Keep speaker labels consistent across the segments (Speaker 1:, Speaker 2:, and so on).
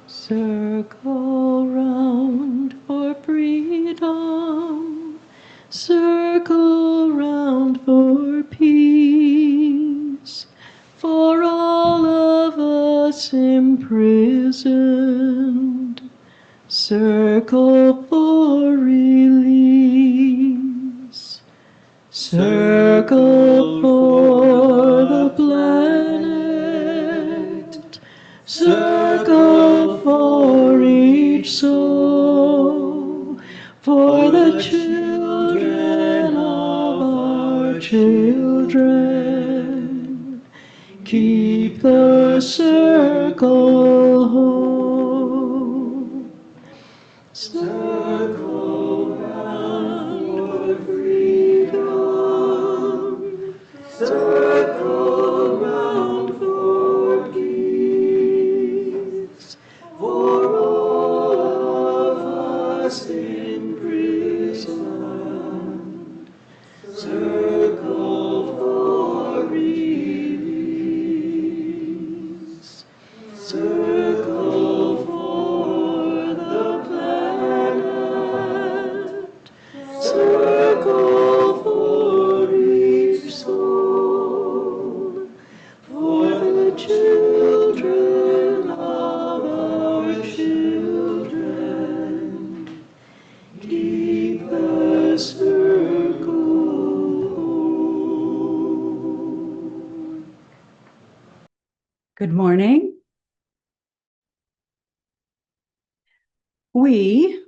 Speaker 1: Circle round for freedom, circle round for peace, for all of us imprisoned, circle for release, circle for the planet, circle for each soul, for the children of our children. Keep the circle whole. Circle round for freedom, circle round for peace, for all of us imprisoned, circle for release, circle for the planet, circle for each soul, for the children of our children. Keep the circle whole. Good morning. We,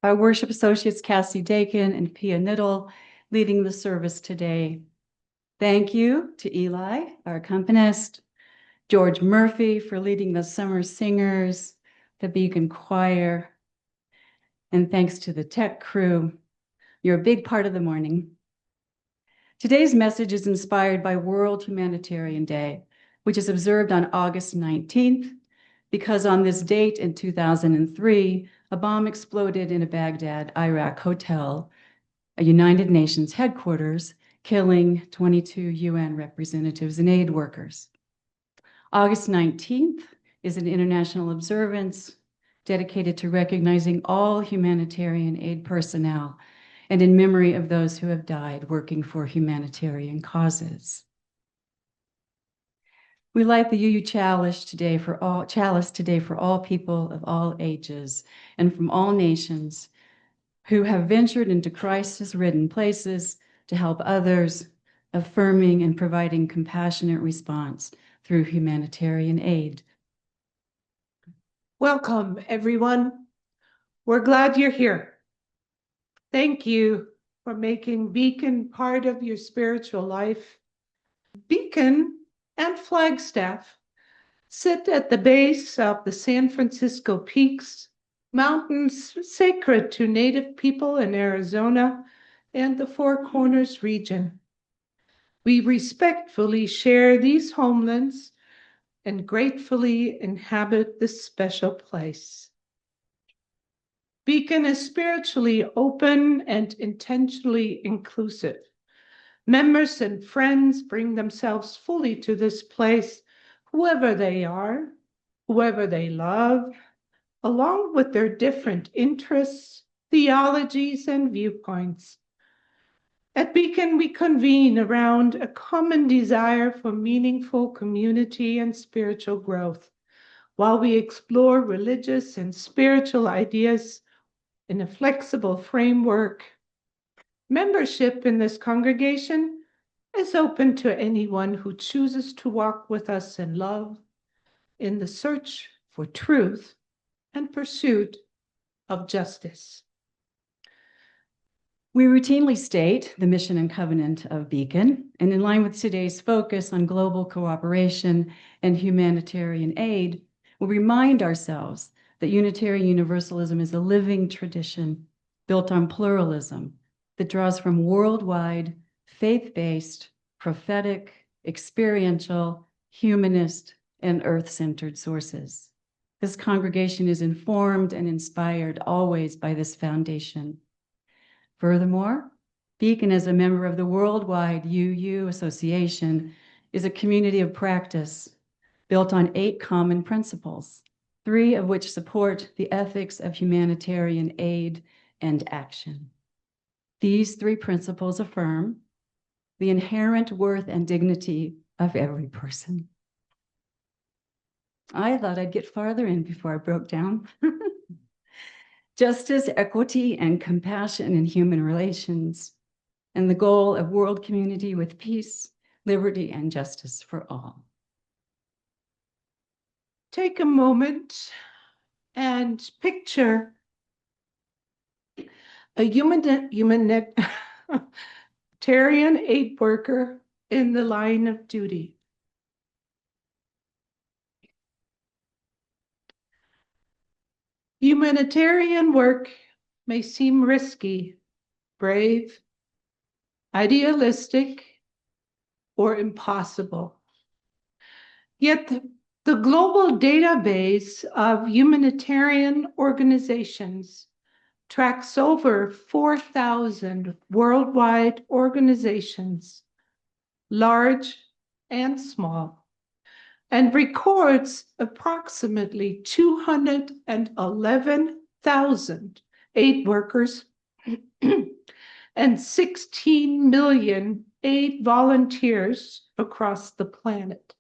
Speaker 1: our worship associates Cassie, Dakan, and Pia Knittle, leading the service today. Thank you to Eli, our accompanist, George Murphy for leading the summer singers, the Beacon Choir, and thanks to the tech crew. You're a big part of the morning. Today's message is inspired by World Humanitarian Day, which is observed on August 19th, because on this date in 2003, a bomb exploded in a Baghdad, Iraq hotel, a United Nations headquarters, killing 22 UN representatives and aid workers. August 19th is an international observance dedicated to recognizing all humanitarian aid personnel and in memory of those who have died working for humanitarian causes. We light the UU chalice today for all people of all ages and from all nations who have ventured into crisis-ridden places to help others, affirming and providing compassionate response through humanitarian aid.
Speaker 2: Welcome, everyone. We're glad you're here. Thank you for making Beacon part of your spiritual life. Beacon and Flagstaff sit at the base of the San Francisco Peaks, mountains sacred to Native people in Arizona and the Four Corners region. We respectfully share these homelands and gratefully inhabit this special place. Beacon is spiritually open and intentionally inclusive. Members and friends bring themselves fully to this place, whoever they are, whoever they love, along with their different interests, theologies, and viewpoints. At Beacon, we convene around a common desire for meaningful community and spiritual growth, while we explore religious and spiritual ideas in a flexible framework. Membership in this congregation is open to anyone who chooses to walk with us in love, in the search for truth and pursuit of justice.
Speaker 1: We routinely state the mission and covenant of Beacon, and in line with today's focus on global cooperation and humanitarian aid, we remind ourselves that Unitarian Universalism is a living tradition built on pluralism that draws from worldwide, faith-based, prophetic, experiential, humanist, and earth-centered sources. This congregation is informed and inspired always by this foundation. Furthermore, Beacon, as a member of the worldwide UU Association, is a community of practice built on 8 common principles: 3 of which support the ethics of humanitarian aid and action. These 3 principles affirm the inherent worth and dignity of every person. I thought I'd get farther in before I broke down. Justice, equity, and compassion in human relations, and the goal of world community with peace, liberty, and justice for all.
Speaker 2: Take a moment and picture a humanitarian aid worker in the line of duty. Humanitarian work may seem risky, brave, idealistic, or impossible. Yet the global database of humanitarian organizations tracks over 4,000 worldwide organizations, large and small, and records approximately 211,000 aid workers and 16 million aid volunteers across the planet.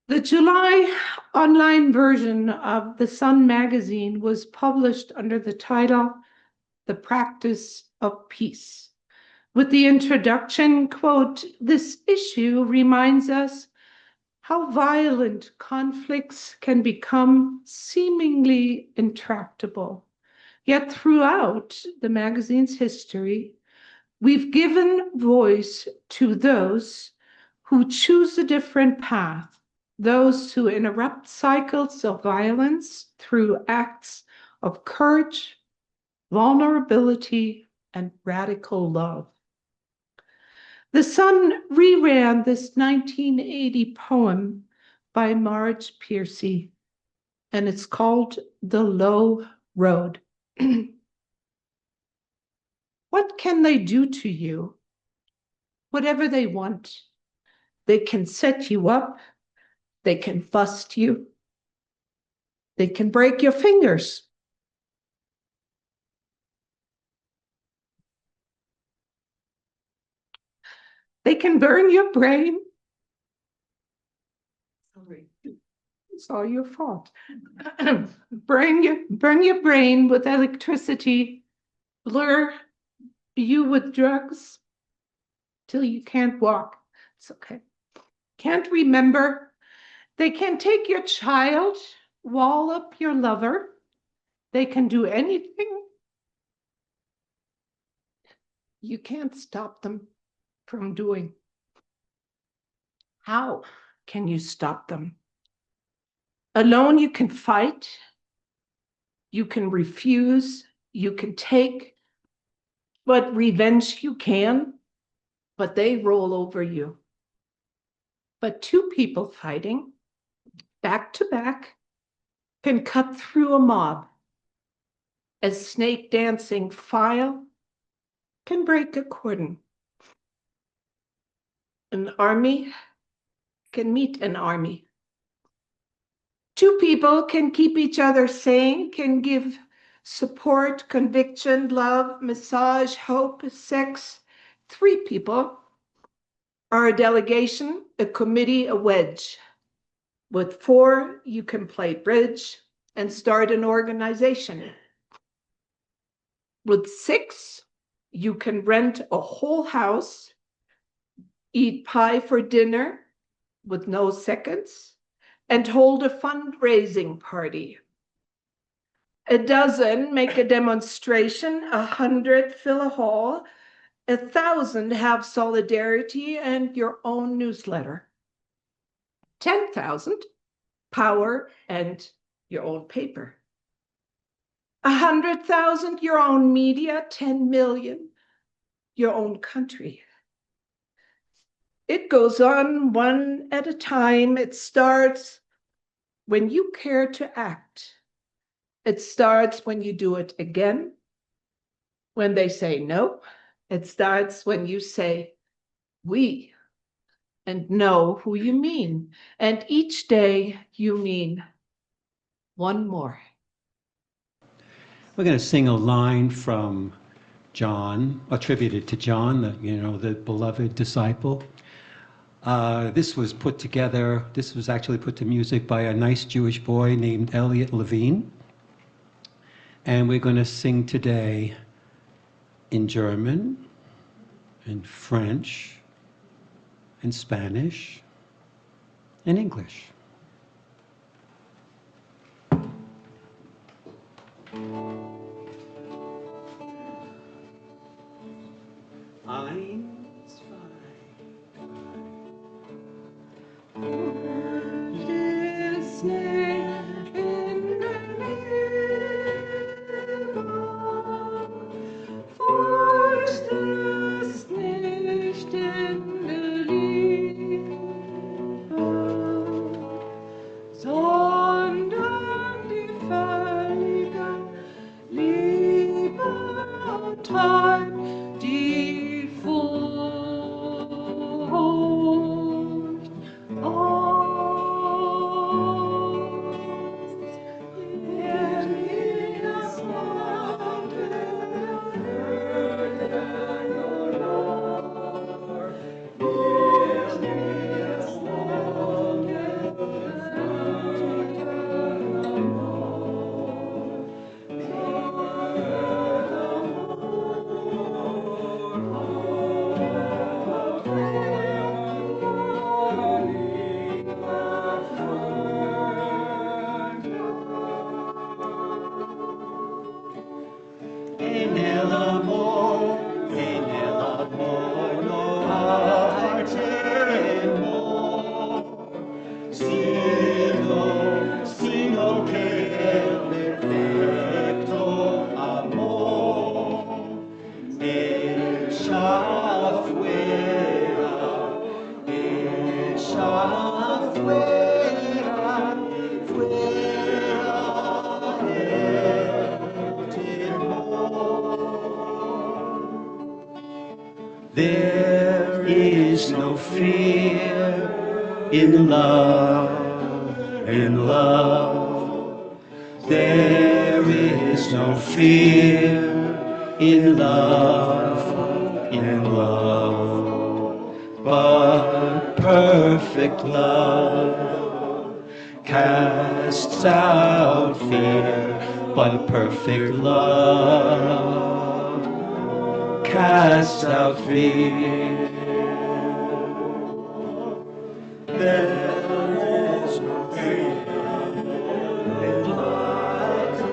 Speaker 2: The July online version of The Sun magazine was published under the title, The Practice of Peace, with the introduction, quote, "This issue reminds us how violent conflicts can become seemingly intractable. Yet throughout the magazine's history, we've given voice to those who choose a different path, those who interrupt cycles of violence through acts of courage, vulnerability, and radical love." The Sun reran this 1980 poem by Marge Piercy, and it's called The Low Road. What can they do to you? Whatever they want. They can set you up. They can bust you. They can break your fingers. They can burn your brain. Sorry. It's all your fault. burn your brain with electricity, blur you with drugs till you can't walk. It's okay. Can't remember. They can take your child, wall up your lover. They can do anything. You can't stop them from doing. How can you stop them? Alone you can fight. You can refuse. You can take what revenge you can, but they roll over you. But 2 people fighting back to back can cut through a mob, as snake dancing file can break a cordon. An army can meet an army. 2 people can keep each other sane, can give support, conviction, love, massage, hope, sex. 3 people are a delegation, a committee, a wedge. With 4, you can play bridge and start an organization. With 6, you can rent a whole house, eat pie for dinner with no seconds, and hold a fundraising party. A dozen make a demonstration, 100 fill a hall, 1,000 have solidarity and your own newsletter. 10,000 power and your own paper. 100,000 your own media, 10 million your own country. It goes on one at a time. It starts when you care to act. It starts when you do it again. When they say no, it starts when you say, we and know who you mean. And each day you mean one more.
Speaker 3: We're going to sing a line from John, attributed to John, the beloved disciple. This was actually put to music by a nice Jewish boy named Elliot Levine. And we're going to sing today in German, in French, in Spanish, and English. Eins, zwei,
Speaker 2: sondern die völlige Liebe treibt die Furcht aus. Der das Land
Speaker 3: En el amor, no hay temor, sino que el perfecto amor echa fuera There is no fear in love, There is no fear in love, But perfect love casts out fear, but perfect love casts out fear. There is no fear in love.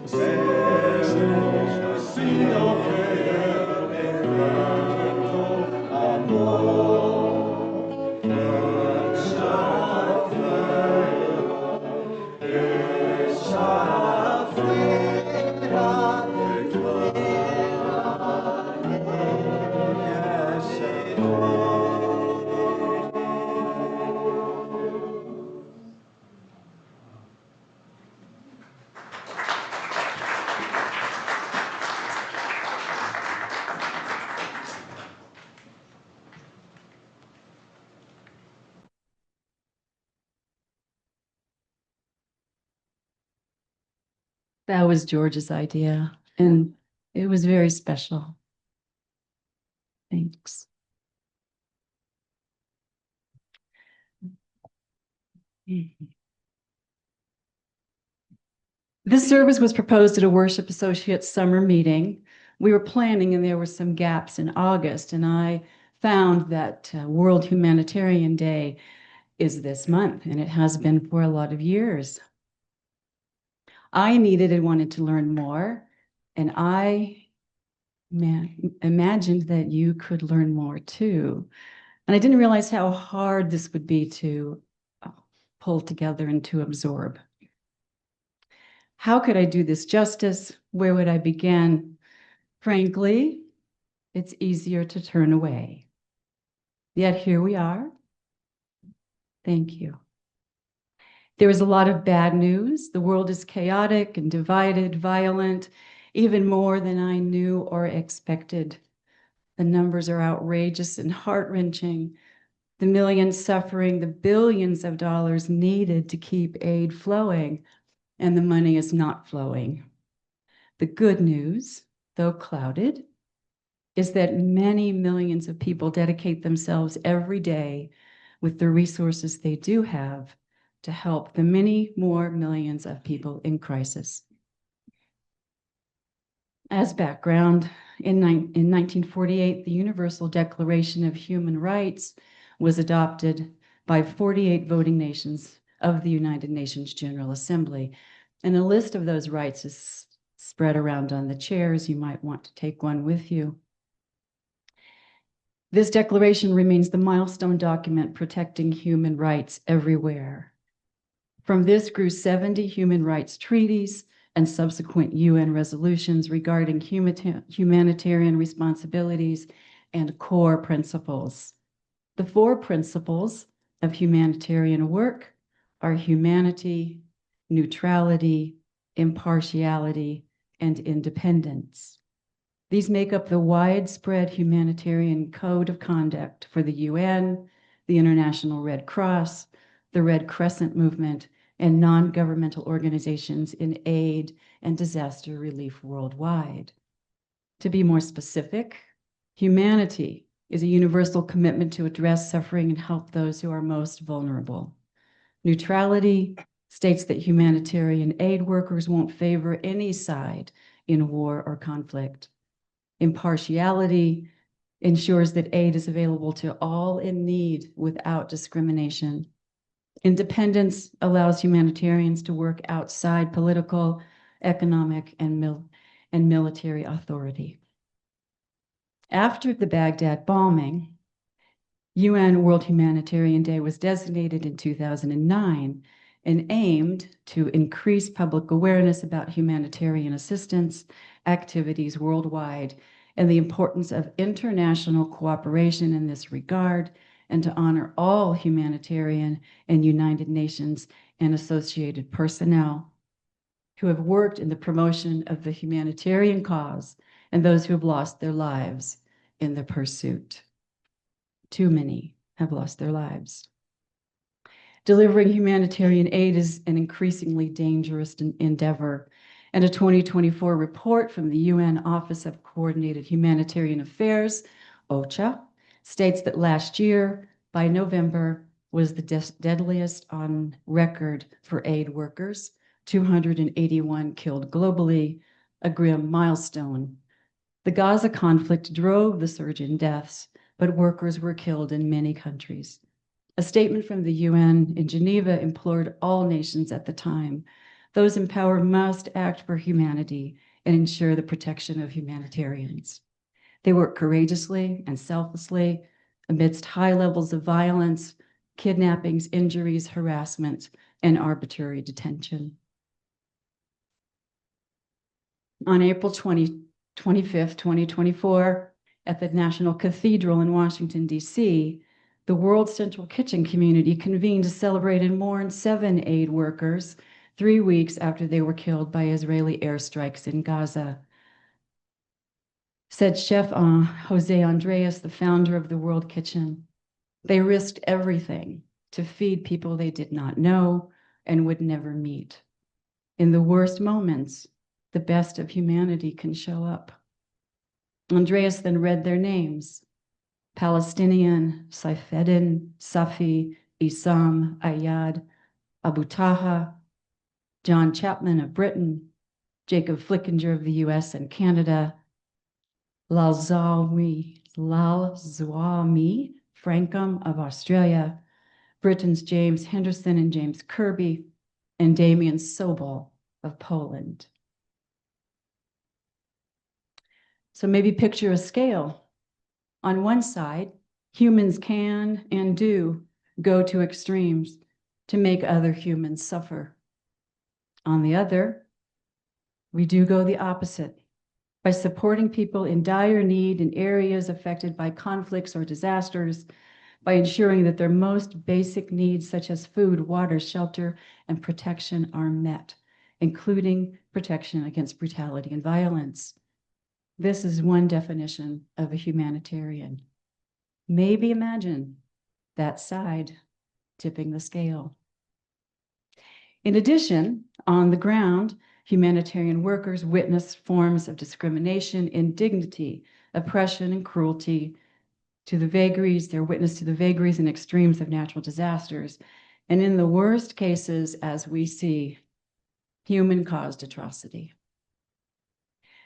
Speaker 3: There is no
Speaker 1: That was George's idea, and it was very special. Thanks. This service was proposed at a Worship Associates summer meeting. We were planning, and there were some gaps in August, and I found that World Humanitarian Day is this month, and it has been for a lot of years. I needed and wanted to learn more, and I imagined that you could learn more too. And I didn't realize how hard this would be to pull together and to absorb. How could I do this justice? Where would I begin? Frankly, it's easier to turn away. Yet here we are. Thank you. There is a lot of bad news. The world is chaotic and divided, violent, even more than I knew or expected. The numbers are outrageous and heart-wrenching. The millions suffering, the billions of dollars needed to keep aid flowing, and the money is not flowing. The good news, though clouded, is that many millions of people dedicate themselves every day with the resources they do have to help the many more millions of people in crisis. As background, in 1948, the Universal Declaration of Human Rights was adopted by 48 voting nations of the United Nations General Assembly. And a list of those rights is spread around on the chairs. You might want to take one with you. This declaration remains the milestone document protecting human rights everywhere. From this grew 70 human rights treaties and subsequent UN resolutions regarding humanitarian responsibilities and core principles. The 4 principles of humanitarian work are humanity, neutrality, impartiality, and independence. These make up the widespread humanitarian code of conduct for the UN, the International Red Cross, the Red Crescent Movement, and non-governmental organizations in aid and disaster relief worldwide. To be more specific, humanity is a universal commitment to address suffering and help those who are most vulnerable. Neutrality states that humanitarian aid workers won't favor any side in war or conflict. Impartiality ensures that aid is available to all in need without discrimination. Independence allows humanitarians to work outside political, economic, and military authority. After the Baghdad bombing, UN World Humanitarian Day was designated in 2009 and aimed to increase public awareness about humanitarian assistance activities worldwide and the importance of international cooperation in this regard, and to honor all humanitarian and United Nations and associated personnel who have worked in the promotion of the humanitarian cause and those who have lost their lives in the pursuit. Too many have lost their lives. Delivering humanitarian aid is an increasingly dangerous endeavor, and a 2024 report from the UN Office of Coordinated Humanitarian Affairs, OCHA, states that last year, by November, was the deadliest on record for aid workers, 281 killed globally, a grim milestone. The Gaza conflict drove the surge in deaths, but workers were killed in many countries. A statement from the UN in Geneva implored all nations at the time, those in power must act for humanity and ensure the protection of humanitarians. They work courageously and selflessly amidst high levels of violence, kidnappings, injuries, harassment, and arbitrary detention. On April 25th, 2024, at the National Cathedral in Washington, D.C., the World Central Kitchen community convened to celebrate and mourn 7 aid workers 3 weeks after they were killed by Israeli airstrikes in Gaza. Said Chef Jose Andreas, the founder of the World Kitchen, they risked everything to feed people they did not know and would never meet. In the worst moments, the best of humanity can show up. Andreas then read their names: Palestinian, Saifeddin, Safi, Issam, Ayad, Abu Taha, John Chapman of Britain, Jacob Flickinger of the US and Canada, Lal Zawmi Frankum of Australia, Britain's James Henderson and James Kirby, and Damian Sobol of Poland. So maybe picture a scale. On one side, humans can and do go to extremes to make other humans suffer. On the other, we do go the opposite by supporting people in dire need in areas affected by conflicts or disasters, by ensuring that their most basic needs such as food, water, shelter, and protection are met, including protection against brutality and violence. This is one definition of a humanitarian. Maybe imagine that side tipping the scale. In addition, on the ground, humanitarian workers witness forms of discrimination, indignity, oppression, and cruelty to the vagaries. They're witness to the vagaries and extremes of natural disasters. And in the worst cases, as we see, human-caused atrocity.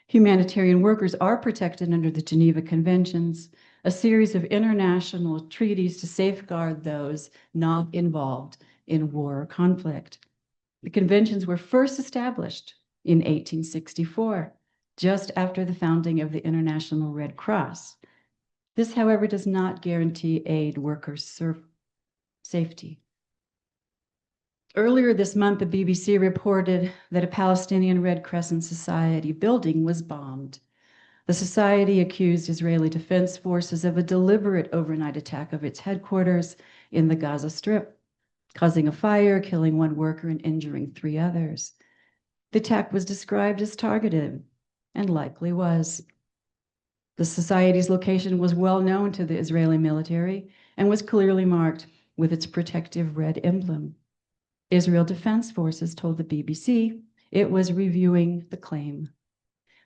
Speaker 1: Humanitarian workers are protected under the Geneva Conventions, a series of international treaties to safeguard those not involved in war or conflict. The conventions were first established in 1864, just after the founding of the International Red Cross. This, however, does not guarantee aid workers' safety. Earlier this month, the BBC reported that a Palestinian Red Crescent Society building was bombed. The society accused Israeli Defense Forces of a deliberate overnight attack of its headquarters in the Gaza Strip, causing a fire, killing one worker and injuring 3 others. The attack was described as targeted, and likely was. The society's location was well known to the Israeli military and was clearly marked with its protective red emblem. Israel Defense Forces told the BBC it was reviewing the claim.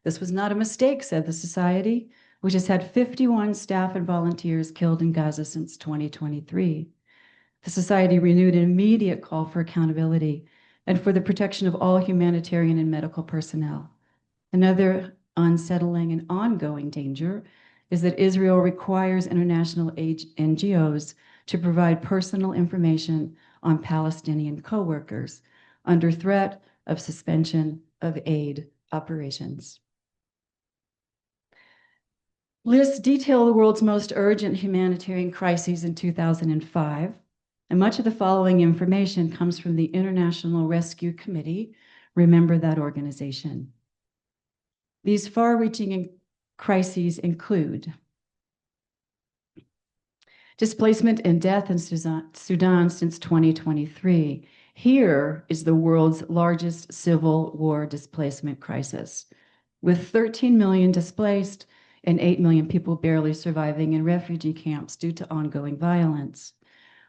Speaker 1: This was not a mistake, said the society, which has had 51 staff and volunteers killed in Gaza since 2023. The society renewed an immediate call for accountability and for the protection of all humanitarian and medical personnel. Another unsettling and ongoing danger is that Israel requires international NGOs to provide personal information on Palestinian co-workers under threat of suspension of aid operations. Lists detail the world's most urgent humanitarian crises in 2005, and much of the following information comes from the International Rescue Committee. Remember that organization. These far-reaching crises include displacement and death in Sudan since 2023. Here is the world's largest civil war displacement crisis, with 13 million displaced and 8 million people barely surviving in refugee camps due to ongoing violence.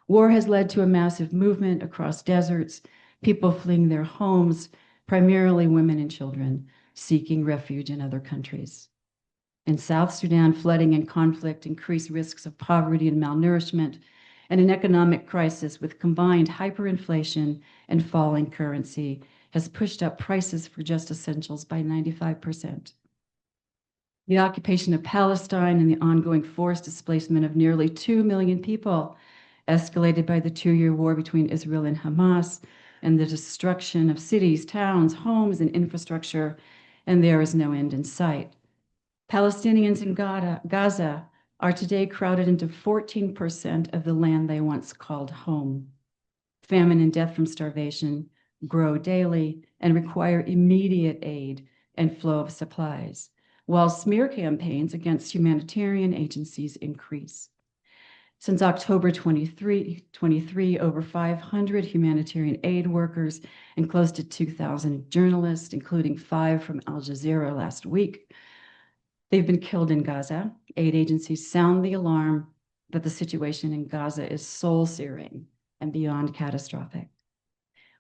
Speaker 1: War has led to a massive movement across deserts, people fleeing their homes, primarily women and children, seeking refuge in other countries. In South Sudan, flooding and conflict increase risks of poverty and malnourishment, and an economic crisis with combined hyperinflation and falling currency has pushed up prices for just essentials by 95%. The occupation of Palestine and the ongoing forced displacement of nearly 2 million people, escalated by the 2-year war between Israel and Hamas, and the destruction of cities, towns, homes, and infrastructure, and there is no end in sight. Palestinians in Gaza are today crowded into 14% of the land they once called home. Famine and death from starvation grow daily and require immediate aid and flow of supplies, while smear campaigns against humanitarian agencies increase. Since October 2023, over 500 humanitarian aid workers and close to 2,000 journalists, including 5 from Al Jazeera last week, they've been killed in Gaza. Aid agencies sound the alarm that the situation in Gaza is soul-searing and beyond catastrophic.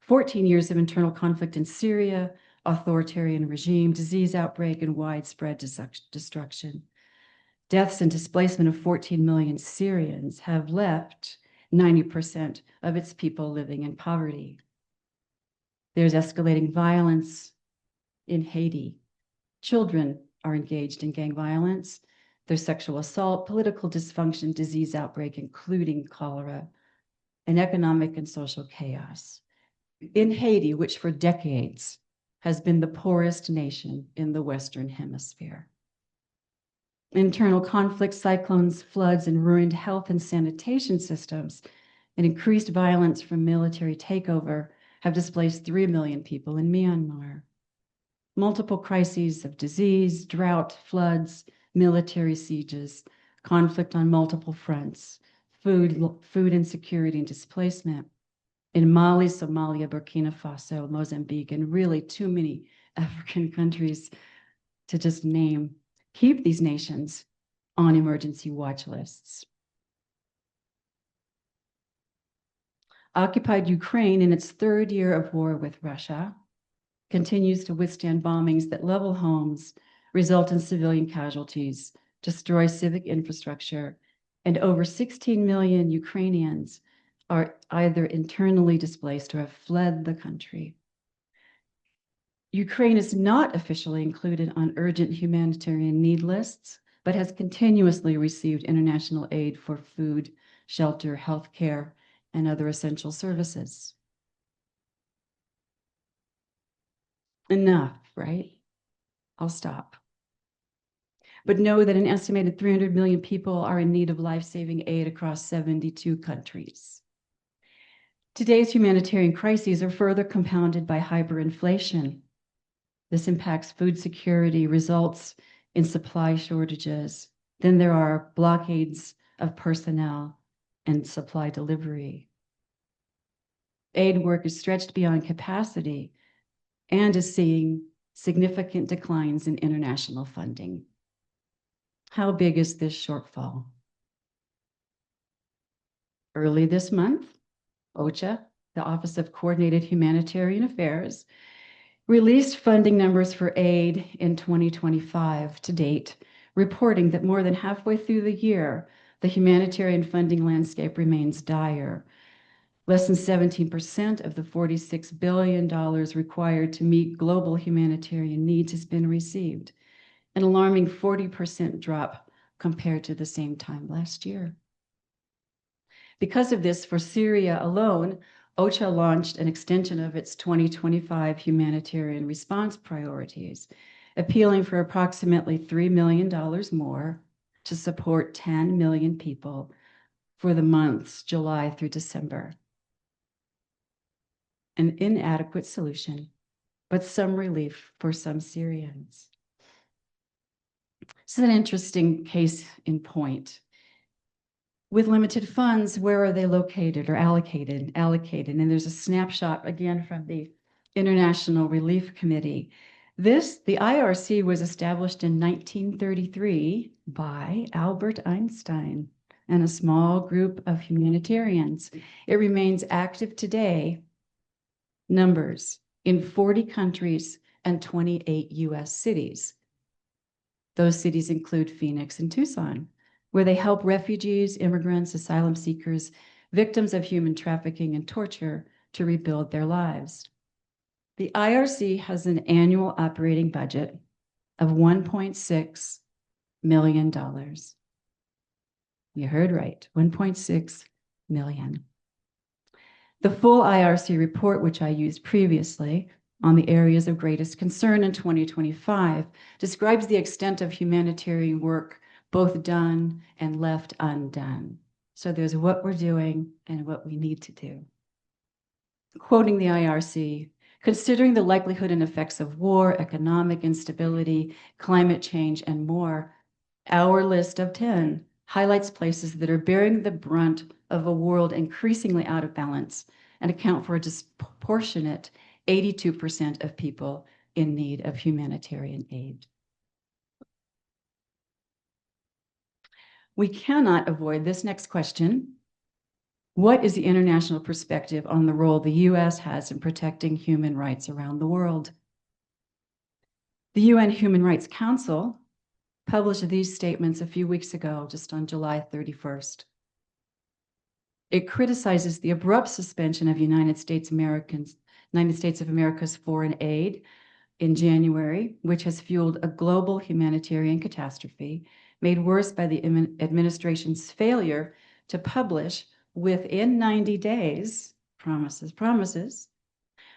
Speaker 1: 14 years of internal conflict in Syria, authoritarian regime, disease outbreak, and widespread destruction. Deaths and displacement of 14 million Syrians have left 90% of its people living in poverty. There's escalating violence in Haiti. Children are engaged in gang violence. There's sexual assault, political dysfunction, disease outbreak, including cholera, and economic and social chaos. In Haiti, which for decades has been the poorest nation in the Western Hemisphere. Internal conflict, cyclones, floods, and ruined health and sanitation systems, and increased violence from military takeover have displaced 3 million people in Myanmar. Multiple crises of disease, drought, floods, military sieges, conflict on multiple fronts, food insecurity and displacement. In Mali, Somalia, Burkina Faso, Mozambique, and really too many African countries to just name, keep these nations on emergency watch lists. Occupied Ukraine, in its third year of war with Russia, continues to withstand bombings that level homes, result in civilian casualties, destroy civic infrastructure, and over 16 million Ukrainians are either internally displaced or have fled the country. Ukraine is not officially included on urgent humanitarian need lists, but has continuously received international aid for food, shelter, healthcare, and other essential services. Enough, right? I'll stop. But know that an estimated 300 million people are in need of life-saving aid across 72 countries. Today's humanitarian crises are further compounded by hyperinflation. This impacts food security, results in supply shortages. Then there are blockades of personnel and supply delivery. Aid work is stretched beyond capacity and is seeing significant declines in international funding. How big is this shortfall? Early this month, OCHA, the Office of Coordinated Humanitarian Affairs, released funding numbers for aid in 2025 to date, reporting that more than halfway through the year, the humanitarian funding landscape remains dire. Less than 17% of the $46 billion required to meet global humanitarian needs has been received, an alarming 40% drop compared to the same time last year. Because of this, for Syria alone, OCHA launched an extension of its 2025 humanitarian response priorities, appealing for approximately $3 million more to support 10 million people for the months July through December. An inadequate solution, but some relief for some Syrians. This is an interesting case in point. With limited funds, where are they located or allocated? And there's a snapshot again from the International Relief Committee. The IRC was established in 1933 by Albert Einstein and a small group of humanitarians. It remains active today. Numbers in 40 countries and 28 US cities. Those cities include Phoenix and Tucson, where they help refugees, immigrants, asylum seekers, victims of human trafficking and torture to rebuild their lives. The IRC has an annual operating budget of $1.6 million. You heard right, 1.6 million. The full IRC report, which I used previously on the areas of greatest concern in 2025, describes the extent of humanitarian work both done and left undone. So there's what we're doing and what we need to do. Quoting the IRC, considering the likelihood and effects of war, economic instability, climate change, and more, our list of 10 highlights places that are bearing the brunt of a world increasingly out of balance and account for a disproportionate 82% of people in need of humanitarian aid. We cannot avoid this next question. What is the international perspective on the role the US has in protecting human rights around the world? The UN Human Rights Council published these statements a few weeks ago, just on July 31st. It criticizes the abrupt suspension of United States of America's foreign aid in January, which has fueled a global humanitarian catastrophe, made worse by the administration's failure to publish within 90 days, promises,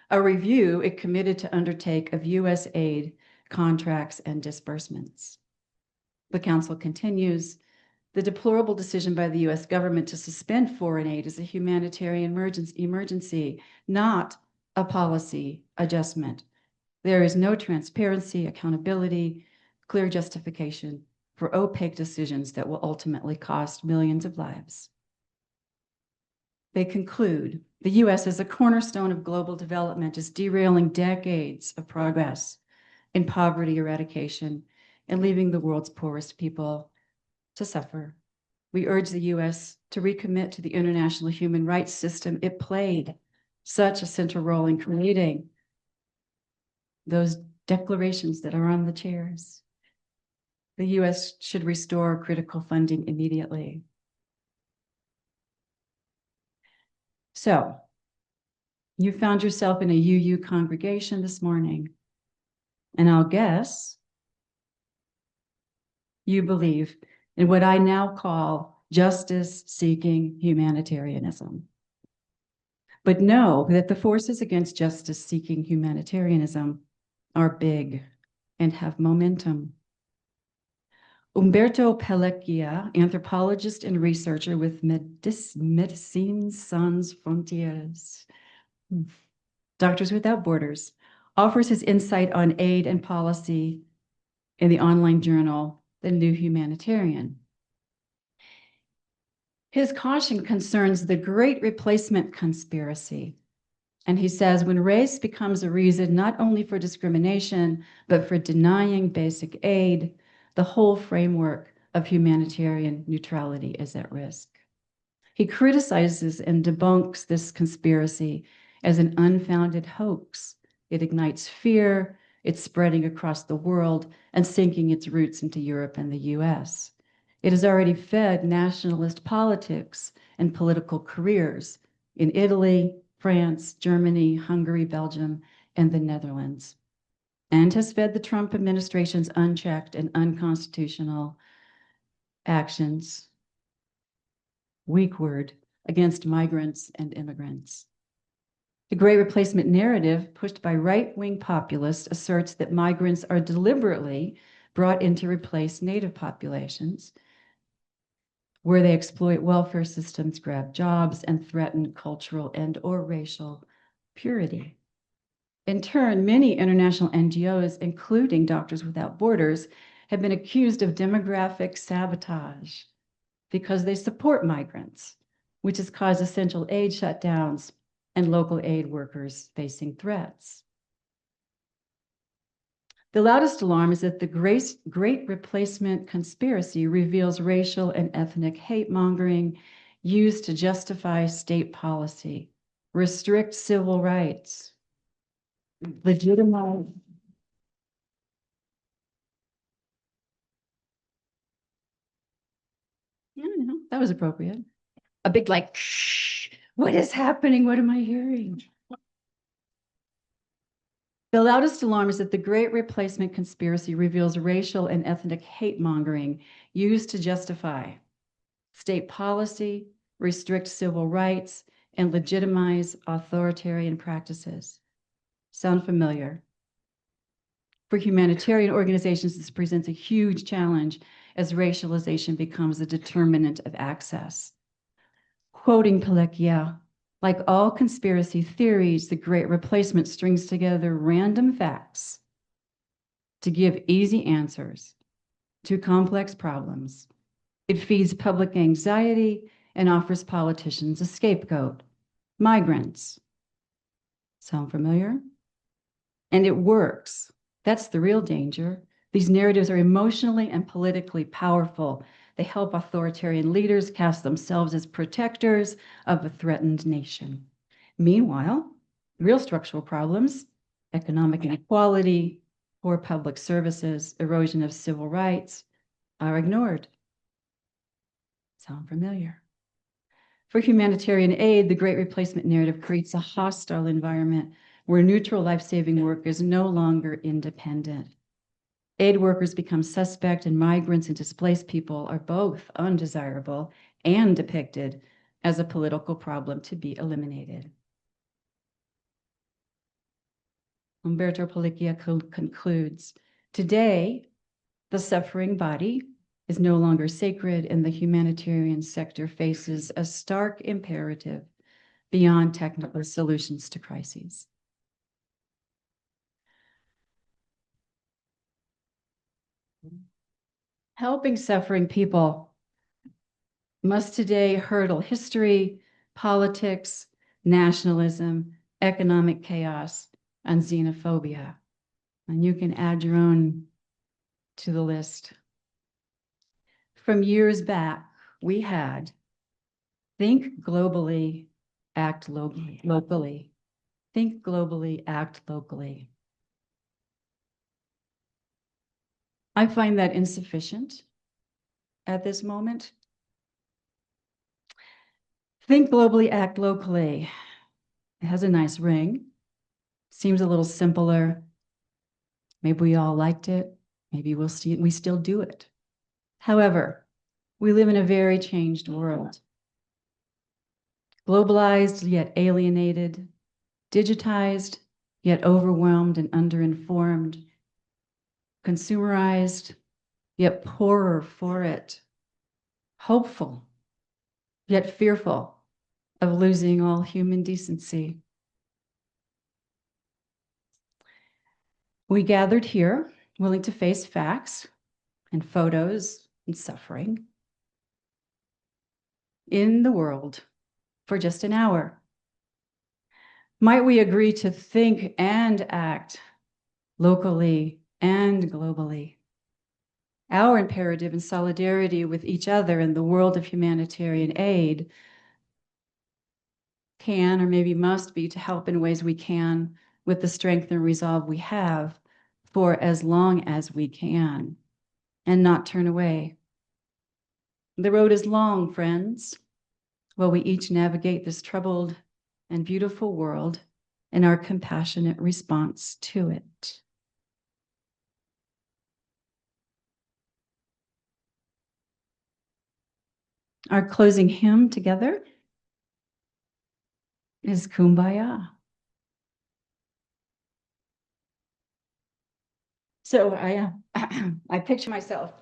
Speaker 1: a review it committed to undertake of US aid contracts and disbursements. The council continues, the deplorable decision by the US government to suspend foreign aid is a humanitarian emergency, not a policy adjustment. There is no transparency, accountability, clear justification for opaque decisions that will ultimately cost millions of lives. They conclude, the US as a cornerstone of global development is derailing decades of progress in poverty eradication, and leaving the world's poorest people to suffer. We urge the U.S. to recommit to the international human rights system it played such a central role in creating those declarations that are on the chairs. The U.S. should restore critical funding immediately. So, you found yourself in a UU congregation this morning, and I'll guess you believe in what I now call justice-seeking humanitarianism. But know that the forces against justice-seeking humanitarianism are big and have momentum. Umberto Pellecchia, anthropologist and researcher with Médecins Sans Frontières, Doctors Without Borders, offers his insight on aid and policy in the online journal, The New Humanitarian. His caution concerns the great replacement conspiracy. And he says, when race becomes a reason not only for discrimination, but for denying basic aid, the whole framework of humanitarian neutrality is at risk. He criticizes and debunks this conspiracy as an unfounded hoax. It ignites fear, it's spreading across the world and sinking its roots into Europe and the US. It has already fed nationalist politics and political careers in Italy, France, Germany, Hungary, Belgium, and the Netherlands, and has fed the Trump administration's unchecked and unconstitutional actions, weak word, against migrants and immigrants. The Great Replacement narrative, pushed by right-wing populists, asserts that migrants are deliberately brought in to replace native populations, where they exploit welfare systems, grab jobs, and threaten cultural and/or racial purity. In turn, many international NGOs, including Doctors Without Borders, have been accused of demographic sabotage because they support migrants, which has caused essential aid shutdowns and local aid workers facing threats. The loudest alarm is that the Great Replacement conspiracy reveals racial and ethnic hate mongering used to justify state policy, restrict civil rights, legitimize. Yeah, no, that was appropriate. A big like, shh, what is happening? What am I hearing? The loudest alarm is that the Great Replacement conspiracy reveals racial and ethnic hate mongering used to justify state policy, restrict civil rights, and legitimize authoritarian practices. Sound familiar? For humanitarian organizations, this presents a huge challenge as racialization becomes a determinant of access. Quoting Pellecchia, like all conspiracy theories, the Great Replacement strings together random facts to give easy answers to complex problems. It feeds public anxiety and offers politicians a scapegoat. Migrants. Sound familiar? And it works. That's the real danger. These narratives are emotionally and politically powerful. They help authoritarian leaders cast themselves as protectors of a threatened nation. Meanwhile, real structural problems, economic inequality, poor public services, erosion of civil rights, are ignored. Sound familiar? For humanitarian aid, the Great Replacement narrative creates a hostile environment where neutral life-saving work is no longer independent. Aid workers become suspect, and migrants and displaced people are both undesirable and depicted as a political problem to be eliminated. Umberto Pellecchia concludes, today, the suffering body is no longer sacred, and the humanitarian sector faces a stark imperative beyond technical solutions to crises. Helping suffering people must today hurdle history, politics, nationalism, economic chaos, and xenophobia. And you can add your own to the list. From years back, we had think globally, act locally. Think globally, act locally. I find that insufficient at this moment. Think globally, act locally. It has a nice ring. Seems a little simpler. Maybe we all liked it. Maybe we still do it. However, we live in a very changed world. Globalized yet alienated, digitized yet overwhelmed and underinformed, consumerized yet poorer for it, hopeful yet fearful of losing all human decency. We gathered here willing to face facts and photos and suffering in the world for just an hour. Might we agree to think and act locally and globally? Our imperative in solidarity with each other in the world of humanitarian aid can or maybe must be to help in ways we can with the strength and resolve we have for as long as we can and not turn away. The road is long, friends, while we each navigate this troubled and beautiful world in our compassionate response to it. Our closing hymn together is Kumbaya. So I picture myself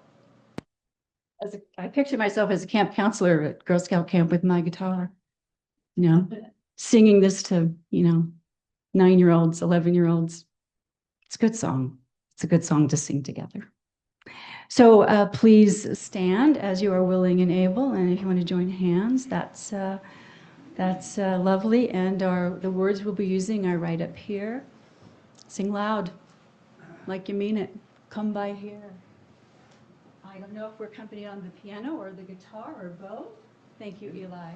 Speaker 1: as a camp counselor at Girl Scout camp with my guitar, singing this to, 9-year-olds, 11-year-olds. It's a good song. It's a good song to sing together. So please stand as you are willing and able, and if you want to join hands, that's lovely. And the words we'll be using are right up here. Sing loud, like you mean it. Come by here. I don't know if we're accompanied on the piano or the guitar or both. Thank you, Eli.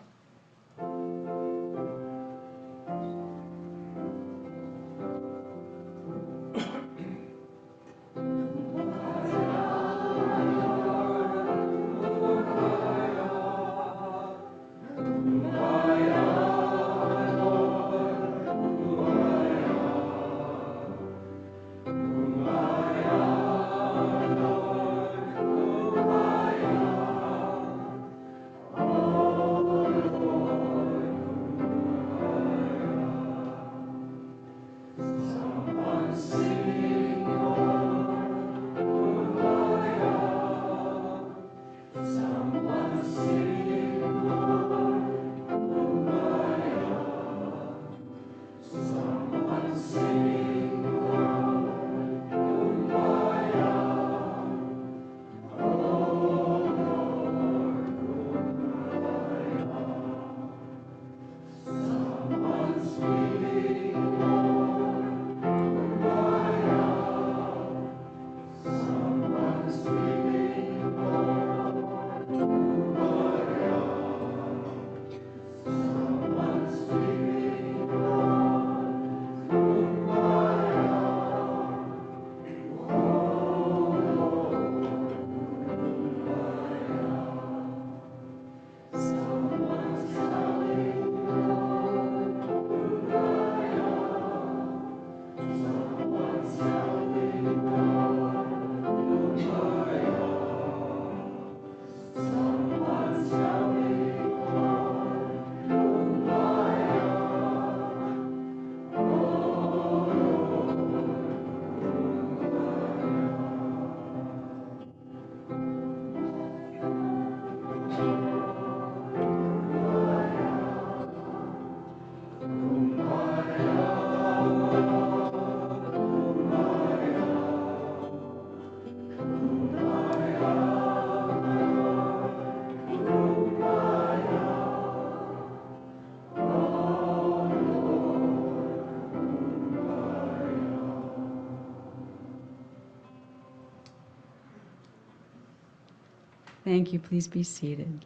Speaker 1: Thank you. Please be seated.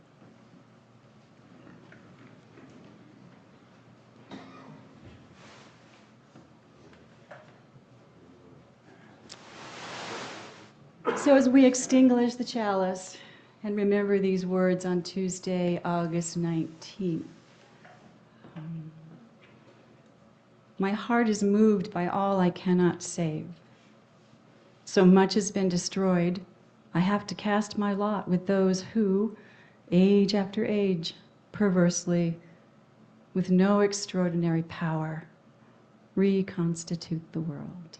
Speaker 1: So as we extinguish the chalice and remember these words on Tuesday, August 19th, my heart is moved by all I cannot save. So much has been destroyed, I have to cast my lot with those who, age after age, perversely, with no extraordinary power, reconstitute the world.